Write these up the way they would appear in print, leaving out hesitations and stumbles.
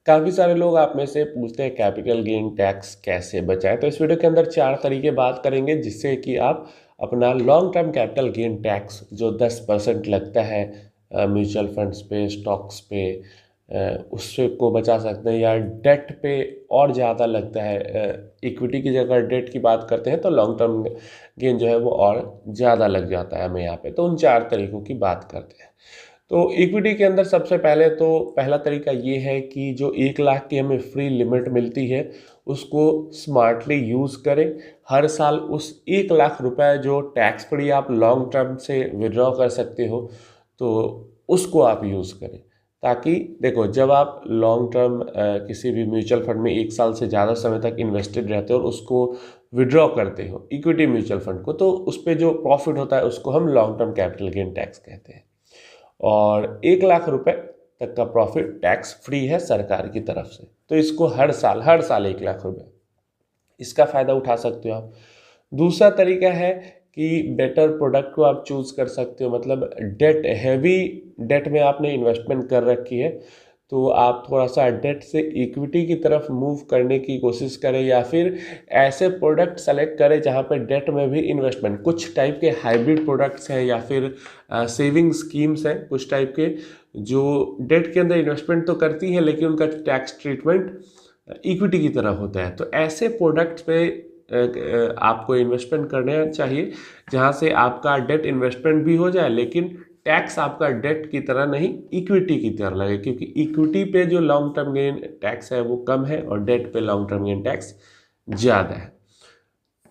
काफ़ी सारे लोग आप में से पूछते हैं कैपिटल गेन टैक्स कैसे बचाएं। तो इस वीडियो के अंदर 4 तरीके बात करेंगे जिससे कि आप अपना long term capital gain tax जो 10% लगता है म्यूचुअल फंड्स पे, स्टॉक्स पे, उससे को बचा सकते हैं, या डेट पे और ज़्यादा लगता है। इक्विटी की जगह डेट की बात करते हैं तो लॉन्ग टर्म गेन जो है वो और ज़्यादा लग जाता है हमें यहाँ पे। तो उन 4 तरीकों की बात करते हैं। तो इक्विटी के अंदर सबसे पहले तो पहला तरीका ये है कि जो 1 लाख की हमें फ्री लिमिट मिलती है उसको स्मार्टली यूज़ करें। हर साल उस 1 लाख रुपए जो टैक्स फ्री आप लॉन्ग टर्म से विड्रॉ कर सकते हो तो उसको आप यूज़ करें। ताकि देखो, जब आप लॉन्ग टर्म किसी भी म्यूचुअल फंड में 1 साल से ज़्यादा समय तक इन्वेस्टेड रहते हो और उसको विड्रॉ करते हो इक्विटी म्यूचुअल फंड को, तो उस पर जो प्रॉफिट होता है उसको हम long term capital gain tax कहते हैं। और 1 लाख रुपए तक का प्रॉफिट टैक्स फ्री है सरकार की तरफ से। तो इसको हर साल 1 लाख रुपए इसका फ़ायदा उठा सकते हो आप। दूसरा तरीका है कि बेटर प्रोडक्ट को आप चूज़ कर सकते हो। मतलब हैवी डेट में आपने इन्वेस्टमेंट कर रखी है तो आप थोड़ा सा डेट से इक्विटी की तरफ मूव करने की कोशिश करें, या फिर ऐसे प्रोडक्ट सेलेक्ट करें जहां पे डेट में भी इन्वेस्टमेंट, कुछ टाइप के हाइब्रिड प्रोडक्ट्स हैं या फिर सेविंग स्कीम्स हैं कुछ टाइप के जो डेट के अंदर इन्वेस्टमेंट तो करती है लेकिन उनका टैक्स ट्रीटमेंट इक्विटी की तरह होता है। तो ऐसे प्रोडक्ट्स पे आपको इन्वेस्टमेंट करना चाहिए जहां से आपका डेट इन्वेस्टमेंट भी हो जाए लेकिन टैक्स आपका डेट की तरह नहीं, इक्विटी की तरह लगे, क्योंकि इक्विटी पे जो लॉन्ग टर्म गेन टैक्स है वो कम है और डेट पे लॉन्ग टर्म गेन टैक्स ज़्यादा है।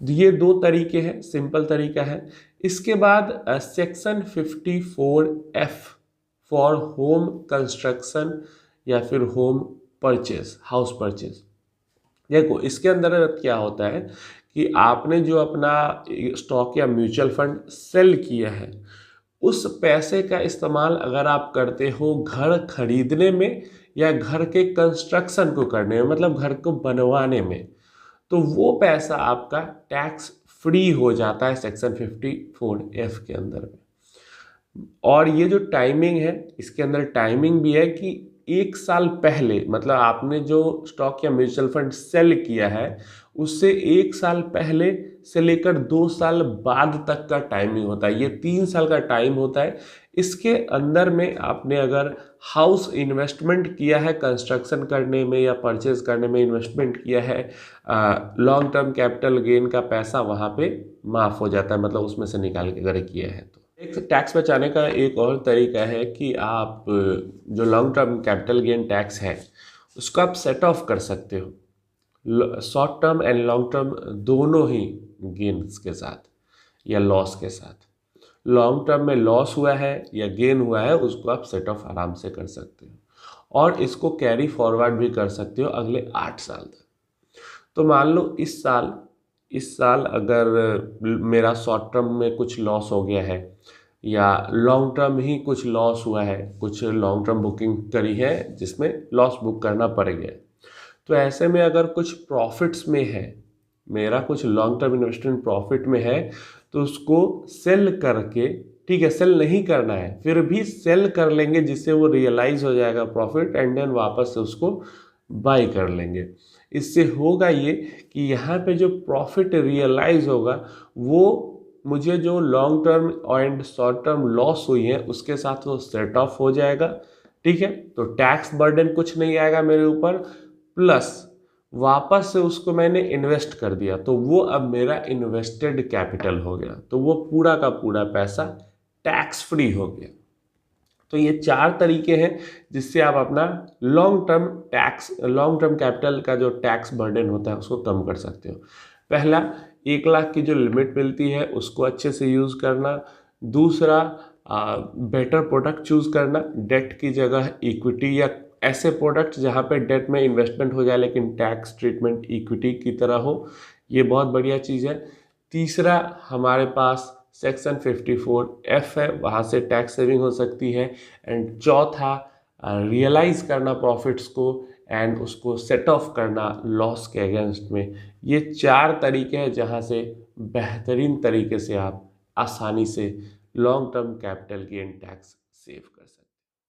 ये 2 तरीके हैं, सिंपल तरीका है। इसके बाद section 54F for home construction या फिर होम परचेज, हाउस परचेज। देखो, इसके अंदर क्या होता है कि आपने जो अपना स्टॉक या म्यूचुअल फंड सेल किया है उस पैसे का इस्तेमाल अगर आप करते हो घर खरीदने में या घर के कंस्ट्रक्शन को करने में, मतलब घर को बनवाने में, तो वो पैसा आपका टैक्स फ्री हो जाता है सेक्शन 54F के अंदर में। और ये जो टाइमिंग है इसके अंदर टाइमिंग भी है कि 1 साल पहले, मतलब आपने जो स्टॉक या म्यूचुअल फंड सेल किया है उससे 1 साल पहले से लेकर 2 साल बाद तक का टाइमिंग होता है। ये 3 साल का टाइम होता है। इसके अंदर में आपने अगर हाउस इन्वेस्टमेंट किया है, कंस्ट्रक्शन करने में या परचेज करने में इन्वेस्टमेंट किया है, लॉन्ग टर्म कैपिटल गेन का पैसा वहाँ पे माफ़ हो जाता है, मतलब उसमें से निकाल के अगर किया है तो। एक टैक्स बचाने का एक और तरीका है कि आप जो long term capital gain tax है उसको आप सेट ऑफ कर सकते हो short term and long term दोनों ही गेन्स के साथ या लॉस के साथ। लॉन्ग टर्म में लॉस हुआ है या गेन हुआ है उसको आप सेट ऑफ आराम से कर सकते हो और इसको कैरी फॉरवर्ड भी कर सकते हो अगले 8 साल तक। तो मान लो इस साल अगर मेरा शॉर्ट टर्म में कुछ लॉस हो गया है या लॉन्ग टर्म ही कुछ लॉस हुआ है, कुछ लॉन्ग टर्म बुकिंग करी है जिसमें लॉस बुक करना पड़ गया, तो ऐसे में अगर कुछ प्रॉफिट्स में है, मेरा कुछ लॉन्ग टर्म इन्वेस्टमेंट प्रॉफिट में है, तो उसको सेल करके, ठीक है सेल नहीं करना है फिर भी सेल कर लेंगे जिससे वो रियलाइज हो जाएगा प्रॉफिट, एंड देन वापस से उसको बाई कर लेंगे। इससे होगा ये कि यहाँ पे जो प्रॉफिट रियलाइज होगा वो मुझे जो long term and short term loss हुई है उसके साथ वो सेट ऑफ हो जाएगा। ठीक है, तो टैक्स बर्डन कुछ नहीं आएगा मेरे ऊपर, प्लस वापस से उसको मैंने इन्वेस्ट कर दिया तो वो अब मेरा इन्वेस्टेड कैपिटल हो गया, तो वो पूरा का पूरा पैसा टैक्स फ्री हो गया। तो ये 4 तरीके हैं जिससे आप अपना लॉन्ग टर्म कैपिटल का जो टैक्स बर्डन होता है उसको कम कर सकते हो। पहला, 1 लाख की जो लिमिट मिलती है उसको अच्छे से यूज़ करना। दूसरा, बेटर प्रोडक्ट चूज़ करना, डेट की जगह इक्विटी या ऐसे प्रोडक्ट जहाँ पे डेट में इन्वेस्टमेंट हो जाए लेकिन टैक्स ट्रीटमेंट इक्विटी की तरह हो, ये बहुत बढ़िया चीज़ है। तीसरा, हमारे पास सेक्शन 54F है, वहाँ से टैक्स सेविंग हो सकती है। एंड चौथा, रियलाइज़ करना प्रॉफिट्स को एंड उसको सेट ऑफ करना लॉस के अगेंस्ट में। ये 4 तरीके हैं जहाँ से बेहतरीन तरीके से आप आसानी से long term capital gain tax save कर सकते हैं।